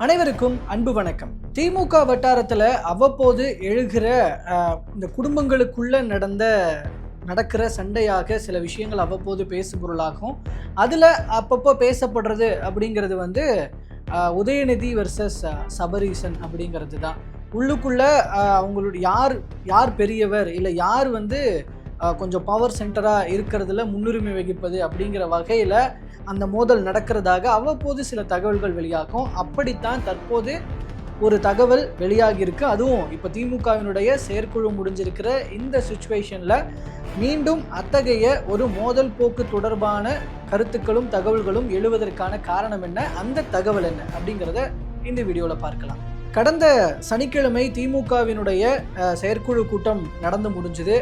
அனைவருக்கும் அன்பு வணக்கம். திமுக வட்டாரத்தில் அவ்வப்போது எழுகிற இந்த குடும்பங்களுக்குள்ள நடக்கிற சண்டையாக சில விஷயங்கள் அவ்வப்போது பேசுபொருளாகும். அதில் அப்பப்போ பேசப்படுறது அப்படிங்கிறது உதயநிதி வெர்சஸ் சபரீசன் அப்படிங்கிறது தான். உள்ளுக்குள்ள அவங்களுடைய யார் பெரியவர், இல்லை யார் கொஞ்சம் பவர் சென்டராக இருக்கிறதுல முன்னுரிமை வகிப்பது அப்படிங்கிற வகையில் அந்த மோதல் நடக்கிறதாக அவ்வப்போது சில தகவல்கள் வெளியாகும். அப்படித்தான் தற்போது ஒரு தகவல் வெளியாகியிருக்கு. அதுவும் இப்போ திமுகவினுடைய செயற்குழு முடிஞ்சிருக்கிற இந்த சுச்சுவேஷனில் மீண்டும் அத்தகைய ஒரு மோதல் போக்கு தொடர்பான கருத்துக்களும் தகவல்களும் எழுவதற்கான காரணம் என்ன, அந்த தகவல் என்ன அப்படிங்கிறத இந்த வீடியோவில் பார்க்கலாம். கடந்த சனிக்கிழமை திமுகவினுடைய செயற்குழு கூட்டம் நடந்து முடிஞ்சுது.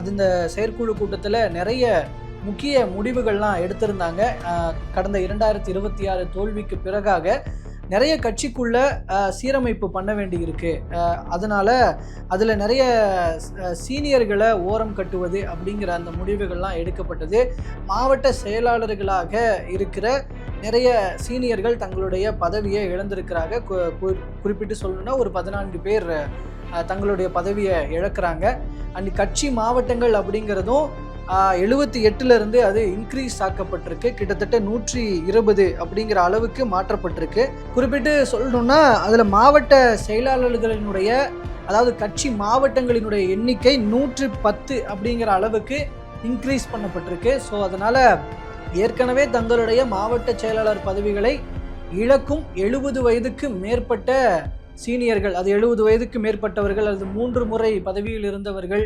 அந்த செயற்குழு கூட்டத்தில் நிறைய முக்கிய முடிவுகள்லாம் எடுத்திருந்தாங்க. கடந்த 2026 தோல்விக்கு பிறகாக நிறைய கட்சிக்குள்ள சீரமைப்பு பண்ண வேண்டி இருக்கு. அதனால அதில் நிறைய சீனியர்களை ஓரம் கட்டுவது அப்படிங்கிற அந்த முடிவுகள்லாம் எடுக்கப்பட்டது. மாவட்ட செயலாளர்களாக இருக்கிற நிறைய சீனியர்கள் தங்களுடைய பதவியை இழந்திருக்கிறாங்க. குறிப்பிட்டு சொல்லணும்னா ஒரு 14 பேர் தங்களுடைய பதவியை இழக்கிறாங்க. அண்ட் கட்சி மாவட்டங்கள் அப்படிங்கிறதும் 78 அது இன்க்ரீஸ் ஆக்கப்பட்டிருக்கு. கிட்டத்தட்ட 120 அப்படிங்கிற அளவுக்கு மாற்றப்பட்டிருக்கு. குறிப்பிட்டு சொல்லணும்னா அதில் மாவட்ட செயலாளர்களினுடைய, அதாவது கட்சி மாவட்டங்களினுடைய எண்ணிக்கை 110 அப்படிங்கிற அளவுக்கு இன்க்ரீஸ் பண்ணப்பட்டிருக்கு. ஸோ அதனால் ஏற்கனவே தங்களுடைய மாவட்ட செயலாளர் பதவிகளை இழக்கும் 70 வயதுக்கு மேற்பட்ட சீனியர்கள், அது 70 வயதுக்கு மேற்பட்டவர்கள், அது 3 முறை பதவியில் இருந்தவர்கள்,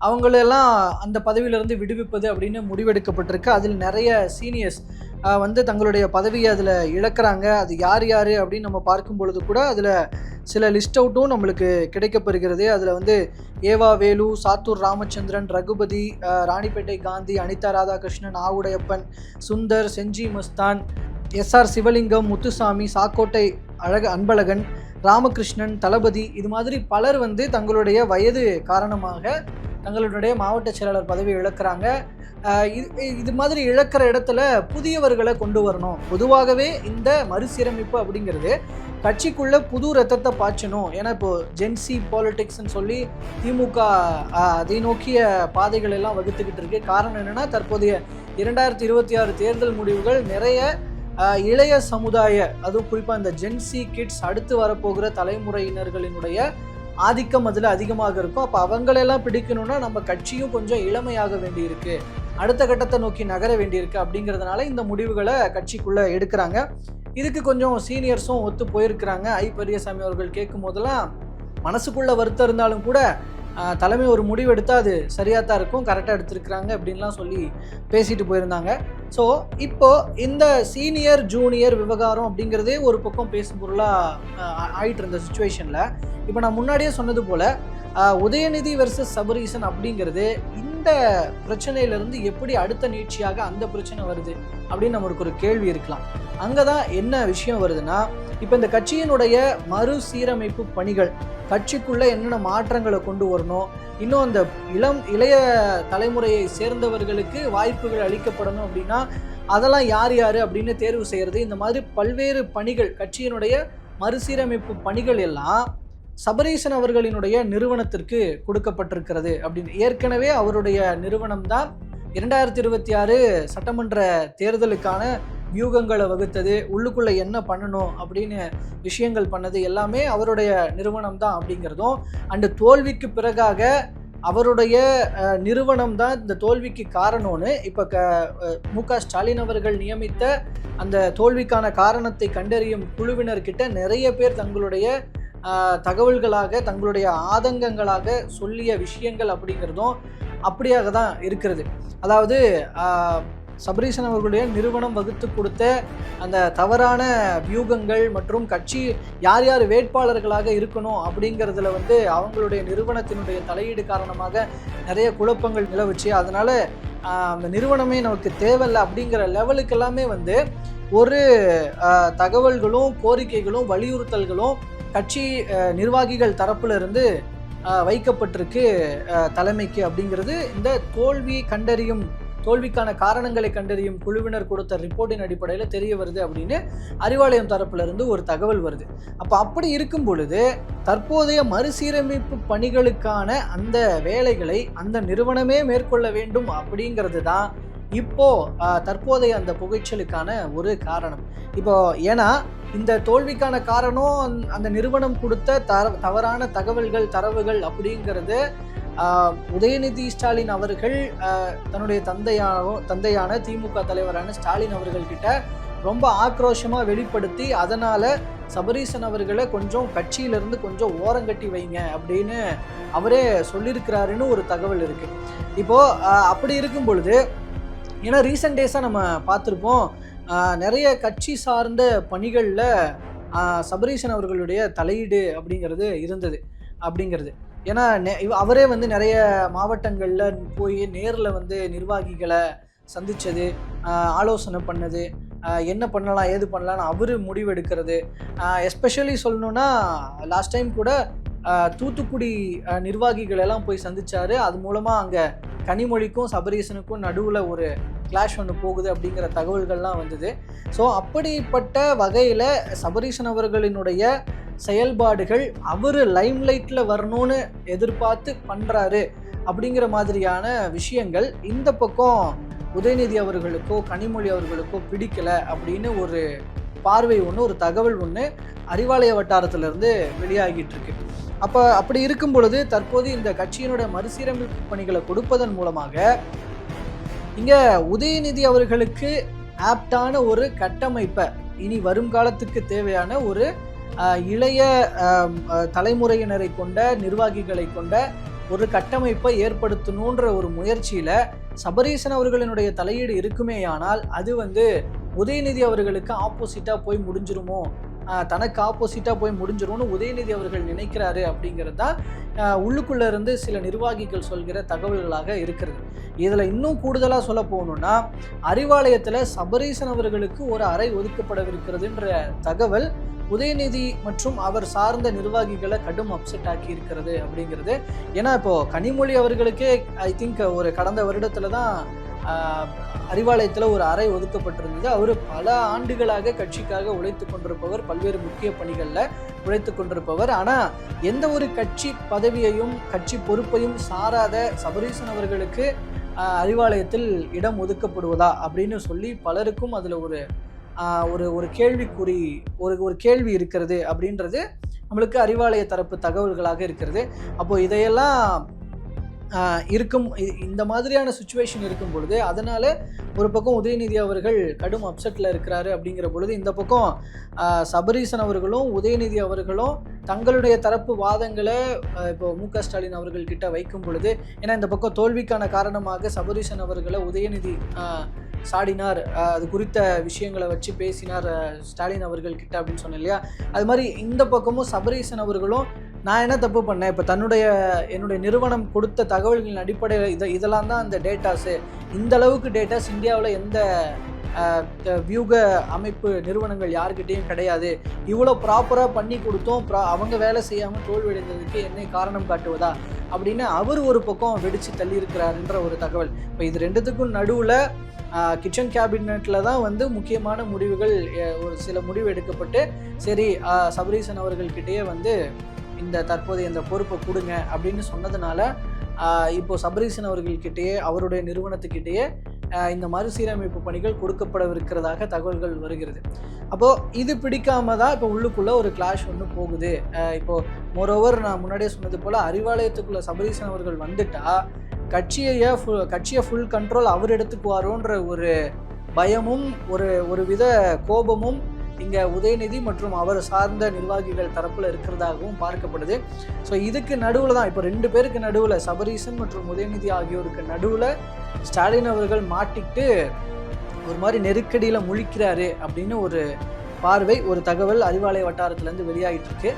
அவங்களெல்லாம் அந்த பதவியிலிருந்து விடுவிப்பது அப்படின்னு முடிவெடுக்கப்பட்டிருக்கு. அதில் நிறைய சீனியர்ஸ் தங்களுடைய பதவியை அதில் இழக்கிறாங்க. அது யார் யார் அப்படின்னு நம்ம பார்க்கும் பொழுது கூட அதில் சில லிஸ்ட் அவுட்டும் நம்மளுக்கு கிடைக்கப்பெறுகிறது. அதில் ஏவா வேலு, சாத்தூர் ராமச்சந்திரன், ரகுபதி, ராணிப்பேட்டை காந்தி, அனிதா ராதாகிருஷ்ணன், ஆவுடையப்பன், சுந்தர், செஞ்சி மஸ்தான், எஸ்ஆர் சிவலிங்கம், முத்துசாமி, சாக்கோட்டை அன்பழகன், ராமகிருஷ்ணன், தளபதி, இது மாதிரி பலர் தங்களுடைய வயது காரணமாக தங்களுடைய மாவட்ட செயலாளர் பதவி இழக்கிறாங்க. இது மாதிரி இழக்கிற இடத்துல புதியவர்களை கொண்டு வரணும். பொதுவாகவே இந்த மறுசீரமைப்பு அப்படிங்கிறது கட்சிக்குள்ள புது ரத்தத்தை பாய்ச்சணும். ஏன்னா இப்போ ஜென்சி பாலிடிக்ஸ்ன்னு சொல்லி திமுக அதை நோக்கிய பாதைகள் எல்லாம் வகுத்துக்கிட்டு இருக்கு. காரணம் என்னன்னா, தற்போதைய 2026 தேர்தல் முடிவுகள் நிறைய இளைய சமுதாய, அதுவும் குறிப்பாக இந்த ஜென்சி கிட்ஸ், அடுத்து வரப்போகிற தலைமுறையினர்களினுடைய ஆதிக்கம் அதில் அதிகமாக இருக்கும். அப்போ அவங்களெல்லாம் பிடிக்கணும்னா நம்ம கட்சியும் கொஞ்சம் இளமையாக வேண்டியிருக்கு, அடுத்த கட்டத்தை நோக்கி நகர வேண்டியிருக்கு. அப்படிங்கிறதுனால இந்த முடிவுகளை கட்சிக்குள்ளே எடுக்கிறாங்க. இதுக்கு கொஞ்சம் சீனியர்ஸும் ஒத்து போயிருக்கிறாங்க. பெரியசாமி அவர்கள் கேட்கும் போதெல்லாம் மனசுக்குள்ள வருத்தம் இருந்தாலும் கூட தலைமை ஒரு முடிவு எடுத்தால் அது சரியாக தான் இருக்கும், கரெக்டாக எடுத்திருக்கிறாங்க அப்படின்லாம் சொல்லி பேசிட்டு போயிருந்தாங்க. ஸோ இப்போது இந்த சீனியர் ஜூனியர் விவகாரம் அப்படிங்கிறதே ஒரு பக்கம் பேசும் பொருளாக ஆகிட்டு இருந்த சுச்சுவேஷனில் இப்போ நான் முன்னாடியே சொன்னது போல் உதயநிதி வெர்சஸ் சபரீசன் அப்படிங்கிறது இந்த பிரச்சனையிலிருந்து எப்படி அடுத்த நீட்சியாக அந்த பிரச்சனை வருது அப்படின்னு நம்மளுக்கு ஒரு கேள்வி இருக்கலாம். அங்கே தான் என்ன விஷயம் வருதுன்னா, இப்போ இந்த கட்சியினுடைய மறுசீரமைப்பு பணிகள், கட்சிக்குள்ளே என்னென்ன மாற்றங்களை கொண்டு வரணும், இன்னும் அந்த இளைய தலைமுறையை சேர்ந்தவர்களுக்கு வாய்ப்புகள் அளிக்கப்படணும் அப்படின்னா அதெல்லாம் யார் யார் அப்படின்னு தேர்வு செய்கிறது, இந்த மாதிரி பல்வேறு பணிகள், கட்சியினுடைய மறுசீரமைப்பு பணிகள் எல்லாம் சபரீசன் அவர்களினுடைய நிறுவனத்திற்கு கொடுக்கப்பட்டிருக்கிறது. அப்படின்னு ஏற்கனவே அவருடைய நிறுவனம் தான் 2026 சட்டமன்ற தேர்தலுக்கான வியூகங்களை வகுத்தது, உள்ளுக்குள்ளே என்ன பண்ணணும் அப்படின்னு விஷயங்கள் பண்ணது எல்லாமே அவருடைய நிறுவனம் தான் அப்படிங்கிறதும், அண்டு தோல்விக்கு பிறகாக அவருடைய நிறுவனம் தான் இந்த தோல்விக்கு காரணம்னு இப்போ மு.க. ஸ்டாலின் அவர்கள் நியமித்த அந்த தோல்விக்கான காரணத்தை கண்டறியும் குழுவினர்கிட்ட நிறைய பேர் தங்களுடைய தகவல்களாக, தங்களுடைய ஆதங்கங்களாக சொல்லிய விஷயங்கள் அப்படிங்கிறதும் அப்படியாக தான் இருக்கிறது. அதாவது சபரீசன் அவர்களுடைய நிறுவனம் வகுத்து கொடுத்த அந்த தவறான வியூகங்கள் மற்றும் கட்சி யார் யார் வேட்பாளர்களாக இருக்கணும் அப்படிங்கிறதுல அவங்களுடைய நிறுவனத்தினுடைய தலையீடு காரணமாக நிறைய குழப்பங்கள் நிலவுச்சு. அதனால் அந்த நிறுவனமே நமக்கு தேவையில்லை அப்படிங்கிற லெவலுக்கு எல்லாமே ஒரு தகவல்களும் கோரிக்கைகளும் வலியுறுத்தல்களும் கட்சி நிர்வாகிகள் தரப்புல இருந்து வைக்கப்பட்டிருக்கு தலைமைக்கு. அப்படிங்கிறது இந்த தோல்வி கண்டறியும் தோல்விக்கான காரணங்களை கண்டறியும் குழுவினர் கொடுத்த ரிப்போர்ட்டின் அடிப்படையில் தெரிய வருது அப்படின்னு அறிவாலயம் தரப்புல இருந்து ஒரு தகவல் வருது. அப்படி இருக்கும் பொழுது தற்போதைய மறுசீரமைப்பு பணிகளுக்கான அந்த வேலைகளை அந்த நிறுவனமே மேற்கொள்ள வேண்டும் அப்படிங்கிறது தான் இப்போ தற்போதைய அந்த புகைச்சலுக்கான ஒரு காரணம். இப்போ ஏன்னா இந்த தோல்விக்கான காரணம் அந்த நிறுவனம் கொடுத்த தவறான தரவுகள் அப்படிங்கிறது உதயநிதி ஸ்டாலின் அவர்கள் தன்னுடைய தந்தையான திமுக தலைவரான ஸ்டாலின் அவர்கள் கிட்ட ரொம்ப ஆக்ரோஷமா வெளிப்படுத்தி அதனால சபரீசன் அவர்களை கொஞ்சம் கட்சியிலிருந்து கொஞ்சம் ஓரங்கட்டி வைங்க அப்படின்னு அவரே சொல்லியிருக்கிறாருன்னு ஒரு தகவல் இருக்கு. இப்போ அப்படி இருக்கும் பொழுது ஏன்னா ரீசெண்ட் டேஸாக நம்ம பார்த்துருப்போம் நிறைய கட்சி சார்ந்த பணிகளில் சபரீசன் அவர்களுடைய தலையீடு அப்படிங்கிறது இருந்தது அப்படிங்கிறது. ஏன்னா அவரே வந்து நிறைய மாவட்டங்களில் போய் நேரில் வந்து நிர்வாகிகளை சந்தித்தது, ஆலோசனை பண்ணது, என்ன பண்ணலாம் ஏது பண்ணலான்னு அவர் முடிவெடுக்கிறது. எஸ்பெஷலி சொல்லணுன்னா லாஸ்ட் டைம் கூட தூத்துக்குடி நிர்வாகிகள் எல்லாம் போய் சந்திச்சாரு. அது மூலமாக அங்கே கனிமொழிக்கும் சபரீசனுக்கும் நடுவில் ஒரு கிளாஷ் ஒன்று போகுது அப்படிங்கிற தகவல்கள்லாம் வந்தது. ஸோ அப்படிப்பட்ட வகையில் சபரீசன் அவர்களினுடைய செயல்பாடுகள் அவர் லைம்லைட்டில் வரணும்னு எதிர்பார்த்து பண்ணுறாரு அப்படிங்கிற மாதிரியான விஷயங்கள் இந்த பக்கம் உதயநிதி அவர்களுக்கோ கனிமொழி அவர்களுக்கோ பிடிக்கலை அப்படின்னு ஒரு பார்வை ஒன்று, ஒரு தகவல் ஒன்று அறிவாலய வட்டாரத்திலிருந்து வெளியாகிட்டு இருக்கு. அப்படி இருக்கும் பொழுது தற்போது இந்த கட்சியினுடைய மறுசீரமைப்பு பணிகளை கொடுப்பதன் மூலமாக இங்க உதயநிதி அவர்களுக்கு ஆப்டான ஒரு கட்டமைப்பை இனி வரும் காலத்துக்கு தேவையான ஒரு இளைய தலைமுறையினரை கொண்ட நிர்வாகிகளை கொண்ட ஒரு கட்டமைப்பை ஏற்படுத்தணுன்ற ஒரு முயற்சியில சபரீசன் அவர்களினுடைய தலையீடு இருக்குமேயானால் அது வந்து உதயநிதி அவர்களுக்கு ஆப்போசிட்டா போய் முடிஞ்சிருமோ, தனக்கு ஆப்போசிட்டாக போய் முடிஞ்சிரும்னு உதயநிதி அவர்கள் நினைக்கிறாரு அப்படிங்கிறது தான் உள்ளுக்குள்ளே இருந்து சில நிர்வாகிகள் சொல்கிற தகவல்களாக இருக்கிறது. இதில் இன்னும் கூடுதலாக சொல்ல போகணுன்னா அறிவாலயத்தில் சபரீசன் அவர்களுக்கு ஒரு அறை ஒதுக்கப்படவிருக்கிறதுன்ற தகவல் உதயநிதி மற்றும் அவர் சார்ந்த நிர்வாகிகளை கடும் அப்செட் ஆக்கி இருக்கிறது அப்படிங்கிறது. ஏன்னா இப்போது கனிமொழி அவர்களுக்கே ஐ திங்க் ஒரு கடந்த வருடத்தில் தான் அறிவாலயத்தில் ஒரு அறை ஒதுக்கப்பட்டிருந்தது. அவர் பல ஆண்டுகளாக கட்சிக்காக உழைத்து கொண்டிருப்பவர், பல்வேறு முக்கிய பணிகளில் உழைத்து கொண்டிருப்பவர். ஆனால் எந்த ஒரு கட்சி பதவியையும் கட்சி பொறுப்பையும் சாராத சபரீசன் அவர்களுக்கு அறிவாலயத்தில் இடம் ஒதுக்கப்படுவதா அப்படின்னு சொல்லி பலருக்கும் அதில் ஒரு கேள்விக்குறி ஒரு கேள்வி இருக்கிறது அப்படின்றது நம்மளுக்கு அறிவாலய தரப்பு தகவல்களாக இருக்கிறது. அப்போது இதையெல்லாம் இருக்கும் இந்த மாதிரியான சுச்சுவேஷன் இருக்கும் பொழுது அதனால ஒரு பக்கம் உதயநிதி அவர்கள் கடும் அப்செட்டில் இருக்கிறாரு அப்படிங்கிற பொழுது இந்த பக்கம் சபரீசன் அவர்களும் உதயநிதி அவர்களும் தங்களுடைய தரப்பு வாதங்களை இப்போ மு.க. ஸ்டாலின் அவர்கள்கிட்ட வைக்கும் பொழுது, ஏன்னா இந்த பக்கம் தோல்விக்கான காரணமாக சபரீசன் அவர்களை உதயநிதி சாடினார், அது குறித்த விஷயங்களை வச்சு பேசினார் ஸ்டாலின் அவர்கள்கிட்ட அப்படின்னு சொன்னேன் இல்லையா. அது மாதிரி இந்த பக்கமும் சபரீசன் அவர்களும் நான் என்ன தப்பு பண்ணேன், இப்போ என்னுடைய நிறுவனம் கொடுத்த தகவல்களின் அடிப்படையில் இதெல்லாம் தான் அந்த டேட்டாஸு, இந்த அளவுக்கு டேட்டாஸ் இந்தியாவில் எந்த வியூக அமைப்பு நிறுவனங்கள் யாருக்கிட்டேயும் கிடையாது, இவ்வளோ ப்ராப்பராக பண்ணி கொடுத்தோம், அவங்க வேலை செய்யாமல் தோல்வியடைந்ததுக்கு என்ன காரணம் காட்டுவதா அப்படின்னு அவர் ஒரு பக்கம் வெடித்து தள்ளியிருக்கிறாருன்ற ஒரு தகவல். இப்போ இது ரெண்டுத்துக்கும் நடுவில் கிச்சன் கேபினெட்டில் தான் வந்து முக்கியமான முடிவுகள் ஒரு சில முடிவு எடுக்கப்பட்டு சரி சபரீசன் அவர்கள்கிட்டயே வந்து இந்த தற்போதைய இந்த பொறுப்பை கொடுங்க அப்படின்னு சொன்னதுனால இப்போ சபரீசன் அவர்கள்கிட்டயே அவருடைய நிறுவனத்துக்கிட்டேயே இந்த மறுசீரமைப்பு பணிகள் கொடுக்கப்படவிருக்கிறதாக தகவல்கள் வருகிறது. அப்போது இது பிடிக்காம தான் இப்போ உள்ளுக்குள்ளே ஒரு கிளாஷ் ஒன்று போகுது. இப்போது மோரோவர் நான் முன்னாடியே சொன்னது போல் அறிவாலயத்துக்குள்ளே சபரீசன் அவர்கள் வந்துட்டா கட்சியை ஃபுல் கண்ட்ரோல் அவர் எடுத்துக்குவாரோன்ற ஒரு பயமும் ஒரு வித கோபமும் இங்கே உதயநிதி மற்றும் அவர் சார்ந்த நிர்வாகிகள் தரப்பில் இருக்கிறதாகவும் பார்க்கப்படுது. ஸோ இதுக்கு நடுவில் தான் இப்போ ரெண்டு பேருக்கு நடுவில் சபரீசன் மற்றும் உதயநிதி ஆகியோருக்கு நடுவில் ஸ்டாலின் அவர்கள் மாட்டிக்கிட்டு ஒரு மாதிரி நெருக்கடியில் முழிக்கிறாரு அப்படின்னு ஒரு பார்வை, ஒரு தகவல் அறிவாலய வட்டாரத்துலேருந்து வெளியாகிட்டு இருக்கு.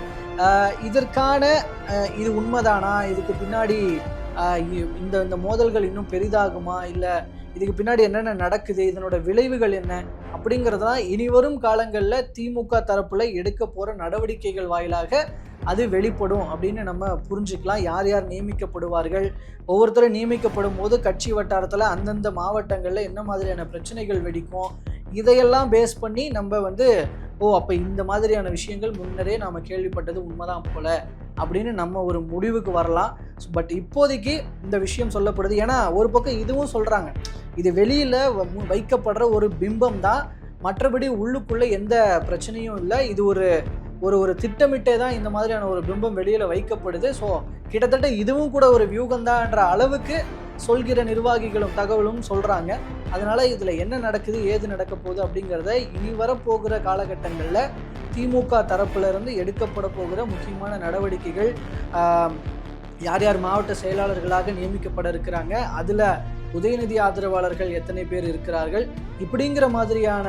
இதற்கான இது உண்மைதானா, இதுக்கு பின்னாடி இந்த மோதல்கள் இன்னும் பெரிதாகுமா, இல்லை இதுக்கு பின்னாடி என்னென்ன நடக்குது, இதனோட விளைவுகள் என்ன அப்படிங்கிறதெல்லாம் இனிவரும் காலங்களில் திமுக தரப்புல எடுக்க போற நடவடிக்கைகள் வாயிலாக அது வெளிப்படும் அப்படின்னு நம்ம புரிஞ்சுக்கலாம். யார் யார் நியமிக்கப்படுவார்கள், ஒவ்வொருத்தரும் நியமிக்கப்படும் போது கட்சி வட்டாரத்தில் அந்தந்த மாவட்டங்களில் என்ன மாதிரியான பிரச்சனைகள் வெடிக்கும், இதையெல்லாம் பேஸ் பண்ணி நம்ம அப்போ இந்த மாதிரியான விஷயங்கள் முன்னரே நாம் கேள்விப்பட்டது உண்மைதான் போல அப்படின்னு நம்ம ஒரு முடிவுக்கு வரலாம். பட் இப்போதைக்கு இந்த விஷயம் சொல்லப்படுது. ஏன்னா ஒரு பக்கம் இதுவும் சொல்கிறாங்க, இது வெளியில் வைக்கப்படுற ஒரு பிம்பம் தான், மற்றபடி உள்ளுக்குள்ளே எந்த பிரச்சனையும் இல்லை, இது ஒரு ஒரு திட்டமிட்டே தான் இந்த மாதிரியான ஒரு பிம்பம் வெளியில் வைக்கப்படுது. ஸோ கிட்டத்தட்ட இதுவும் கூட ஒரு வியூகம்தான்ற அளவுக்கு சொல்கிற நிர்வாகிகளும் தகவலும் சொல்கிறாங்க. அதனால் இதில் என்ன நடக்குது, ஏது நடக்க போகுது அப்படிங்கிறத இனி வரப்போகிற காலகட்டங்களில் திமுக தரப்பிலிருந்து எடுக்கப்பட போகிற முக்கியமான நடவடிக்கைகள், யார் யார் மாவட்ட செயலாளர்களாக நியமிக்கப்பட இருக்கிறாங்க, அதில் உதயநிதி ஆதரவாளர்கள் எத்தனை பேர் இருக்கிறார்கள், இப்படிங்கிற மாதிரியான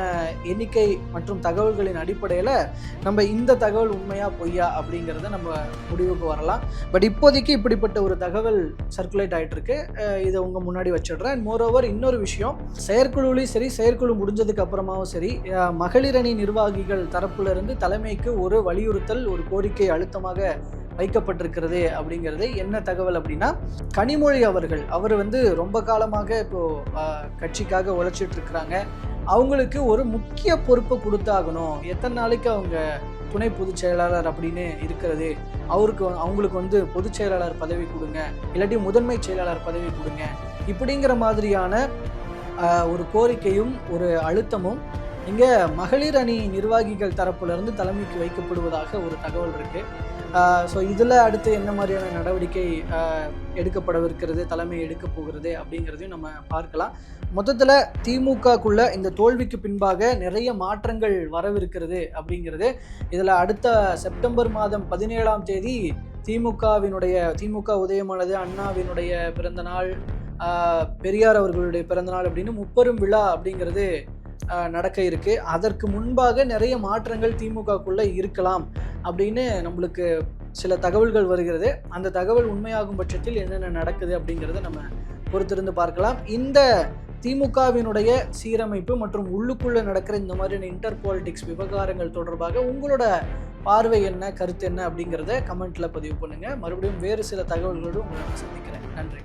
எண்ணிக்கை மற்றும் தகவல்களின் அடிப்படையில் நம்ம இந்த தகவல் உண்மையா பொய்யா அப்படிங்கிறத நம்ம முடிவுக்கு வரலாம். பட் இப்போதைக்கு இப்படிப்பட்ட ஒரு தகவல் சர்க்குலேட் ஆகிட்டு இருக்கு. இதை உங்கள் முன்னாடி வச்சிடுறேன். மோரோவர் இன்னொரு விஷயம், செயற்குழுலையும் சரி, செயற்குழு முடிஞ்சதுக்கு அப்புறமாவும் சரி, மகளிர் அணி நிர்வாகிகள் தரப்புலேருந்து தலைமைக்கு ஒரு வலியுறுத்தல், ஒரு கோரிக்கை அழுத்தமாக வைக்கப்பட்டிருக்கிறது. அப்படிங்கிறது என்ன தகவல் அப்படின்னா, கனிமொழி அவர் ரொம்ப காலமாக இப்போ கட்சிக்காக உழைச்சிட்டு இருக்கிறாங்க. அவங்களுக்கு ஒரு முக்கிய பொறுப்பை கொடுத்தாகணும். எத்தனை நாளைக்கு அவங்க துணை பொதுச் செயலாளர் அப்படின்னு இருக்கிறது, அவங்களுக்கு பொதுச் செயலாளர் பதவி கொடுங்க, இல்லாட்டி முதன்மை செயலாளர் பதவி கொடுங்க, இப்படிங்கிற மாதிரியான ஒரு கோரிக்கையும் ஒரு அழுத்தமும் இங்கே மகளிர் அணி நிர்வாகிகள் தரப்புலேருந்து தலைமைக்கு வைக்கப்படுவதாக ஒரு தகவல் இருக்குது. ஸோ இதில் அடுத்து என்ன மாதிரியான நடவடிக்கை எடுக்கப்படவிருக்கிறது, தலைமை எடுக்க போகிறது அப்படிங்கிறதையும் நம்ம பார்க்கலாம். மொத்தத்தில் திமுகக்குள்ள இந்த தோல்விக்கு பின்பாக நிறைய மாற்றங்கள் வரவிருக்கிறது அப்படிங்கிறது. இதில் அடுத்த செப்டம்பர் மாதம் 17ஆம் தேதி திமுக உதயமானது, அண்ணாவினுடைய பிறந்தநாள், பெரியார் அவர்களுடைய பிறந்தநாள் அப்படின்னு முப்பெரும் விழா அப்படிங்கிறது நடக்க இருக்கு. அதற்கு முன்பாக நிறைய மாற்றங்கள் திமுகக்குள்ள இருக்கலாம் அப்படின்னு நம்மளுக்கு சில தகவல்கள் வருகிறது. அந்த தகவல் உண்மையாகும் பட்சத்தில் என்னென்ன நடக்குது அப்படிங்கிறத நம்ம பொறுத்திருந்து பார்க்கலாம். இந்த திமுகவினுடைய சீரமைப்பு மற்றும் உள்ளுக்குள்ள நடக்கிற இந்த மாதிரியான இன்டர் பாலிடிக்ஸ் விவகாரங்கள் தொடர்பாக உங்களோட பார்வை என்ன, கருத்து என்ன அப்படிங்கிறத கமெண்ட்ல பதிவு பண்ணுங்க. மறுபடியும் வேறு சில தகவல்களோடு உங்களை சந்திக்கிறேன். நன்றி.